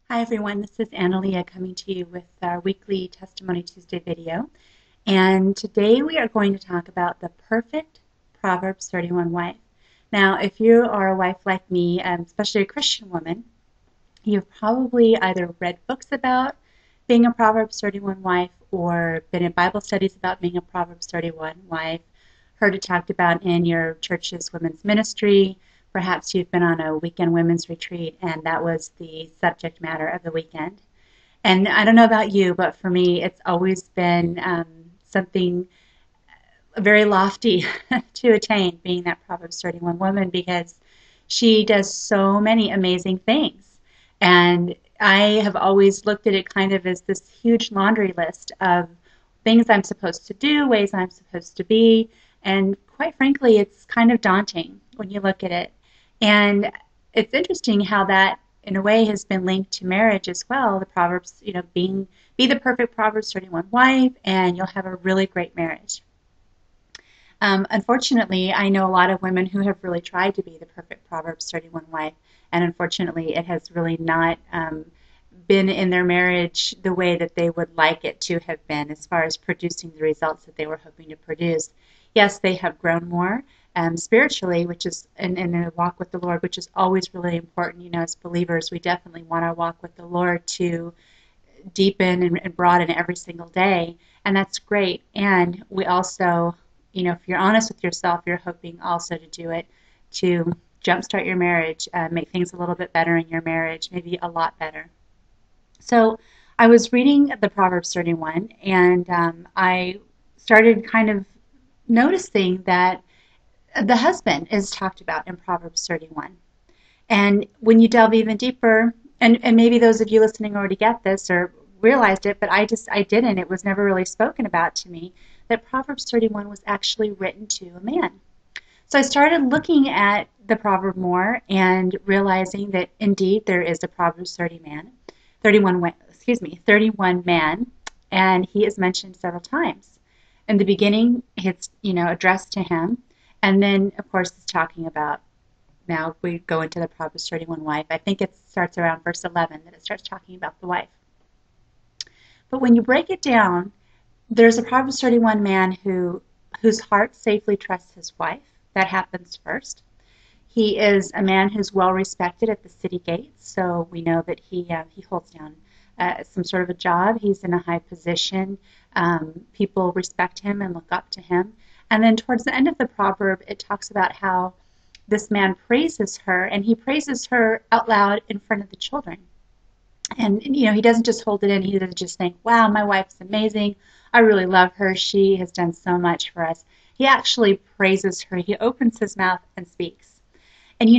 Hi everyone, this is Analia coming to you with our weekly Testimony Tuesday video. And today we are going to talk about the perfect Proverbs 31 wife. Now, if you are a wife like me, especially a Christian woman, you've probably either read books about being a Proverbs 31 wife or been in Bible studies about being a Proverbs 31 wife, heard it talked about in your church's women's ministry. Perhaps you've been on a weekend women's retreat and that was the subject matter of the weekend. And I don't know about you, but for me, it's always been something very lofty to attain, being that Proverbs 31 woman, because she does so many amazing things. And I have always looked at it kind of as this huge laundry list of things I'm supposed to do, ways I'm supposed to be, and quite frankly, it's kind of daunting when you look at it. And it's interesting how that, in a way, has been linked to marriage as well. The Proverbs, be the perfect Proverbs 31 wife, and you'll have a really great marriage. Unfortunately, I know a lot of women who have really tried to be the perfect Proverbs 31 wife, and unfortunately, it has really not been in their marriage the way that they would like it to have been as far as producing the results that they were hoping to produce. Yes, they have grown more spiritually, which is in their walk with the Lord, which is always really important. You know, as believers, we definitely want our walk with the Lord to deepen and broaden every single day, and that's great. And we also, if you're honest with yourself, you're hoping also to do it to jumpstart your marriage, make things a little bit better in your marriage, maybe a lot better. So I was reading the Proverbs 31, and I started kind of noticing that the husband is talked about in Proverbs 31. And when you delve even deeper, and maybe those of you listening already get this or realized it, but I didn't. It was never really spoken about to me that Proverbs 31 was actually written to a man. So I started looking at the proverb more and realizing that indeed there is a Proverbs 31 man, and he is mentioned several times. In the beginning, it's addressed to him, and then of course it's talking about. Now we go into the Proverbs 31 wife. I think it starts around verse 11 that it starts talking about the wife. But when you break it down, there's a Proverbs 31 man whose heart safely trusts his wife. That happens first. He is a man who's well respected at the city gates, so we know that he holds down some sort of a job. He's in a high position. People respect him and look up to him. And then towards the end of the proverb, it talks about how this man praises her, and he praises her out loud in front of the children. And he doesn't just hold it in. He doesn't just think, wow, my wife's amazing. I really love her. She has done so much for us. He actually praises her. He opens his mouth and speaks. And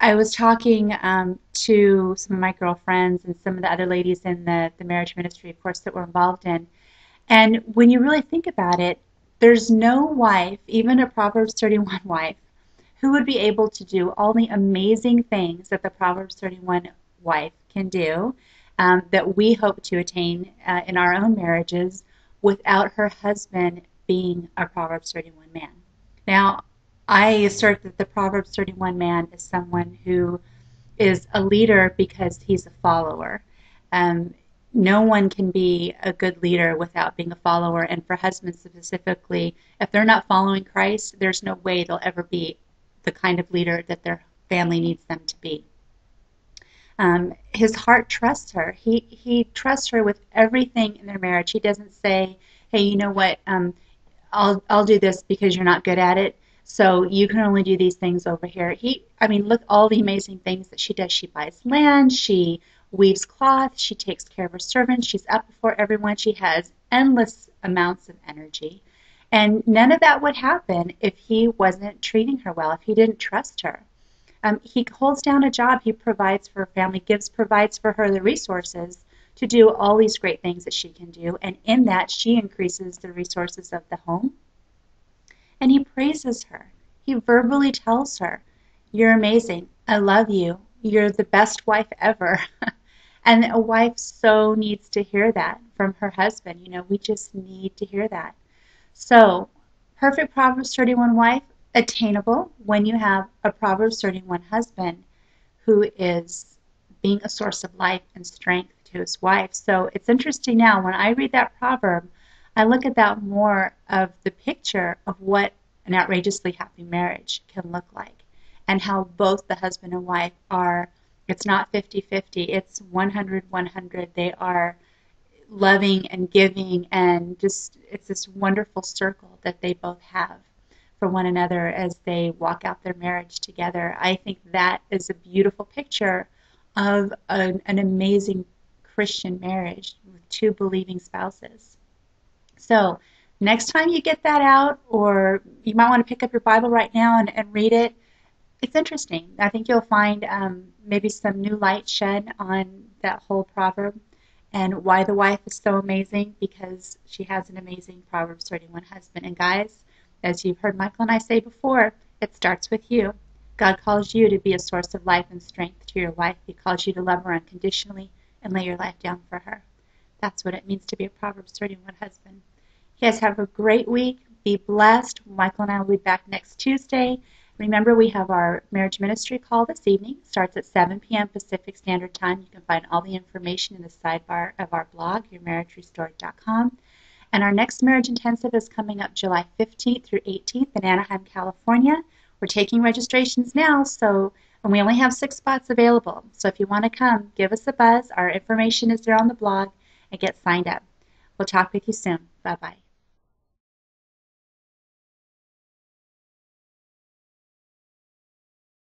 I was talking to some of my girlfriends and some of the other ladies in the marriage ministry, of course, that we're involved in. And when you really think about it, there's no wife, even a Proverbs 31 wife, who would be able to do all the amazing things that the Proverbs 31 wife can do, that we hope to attain in our own marriages, without her husband being a Proverbs 31 man. Now, I assert that the Proverbs 31 man is someone who is a leader because he's a follower. No one can be a good leader without being a follower, and for husbands specifically, if they're not following Christ, there's no way they'll ever be the kind of leader that their family needs them to be. His heart trusts her. He trusts her with everything in their marriage. He doesn't say, hey, you know what, I'll do this because you're not good at it, so you can only do these things over here. Look all the amazing things that she does. She buys land, she weaves cloth, she takes care of her servants, she's up before everyone, she has endless amounts of energy. And none of that would happen if he wasn't treating her well, if he didn't trust her. He holds down a job, he provides for her family, provides for her the resources to do all these great things that she can do, and in that she increases the resources of the home. And he praises her. He verbally tells her, you're amazing, I love you, you're the best wife ever. And a wife so needs to hear that from her husband. We just need to hear that. So, perfect Proverbs 31 wife, attainable when you have a Proverbs 31 husband who is being a source of life and strength to his wife. So it's interesting now when I read that proverb, I look at that more of the picture of what an outrageously happy marriage can look like and how both the husband and wife are, it's not 50-50, it's 100-100. They are loving and giving, and just it's this wonderful circle that they both have for one another as they walk out their marriage together. I think that is a beautiful picture of an amazing Christian marriage with two believing spouses. So next time you get that out, or you might want to pick up your Bible right now and read it, it's interesting. I think you'll find maybe some new light shed on that whole proverb and why the wife is so amazing, because she has an amazing Proverbs 31 husband. And guys, as you've heard Michael and I say before, it starts with you. God calls you to be a source of life and strength to your wife. He calls you to love her unconditionally and lay your life down for her. That's what it means to be a Proverbs 31 husband. You guys have a great week. Be blessed. Michael and I will be back next Tuesday. Remember, we have our marriage ministry call this evening. It starts at 7 p.m. Pacific Standard Time. You can find all the information in the sidebar of our blog, yourmarriagerestored.com. And our next marriage intensive is coming up July 15th through 18th in Anaheim, California. We're taking registrations now, and we only have 6 spots available. So if you want to come, give us a buzz. Our information is there on the blog, and get signed up. We'll talk with you soon. Bye-bye.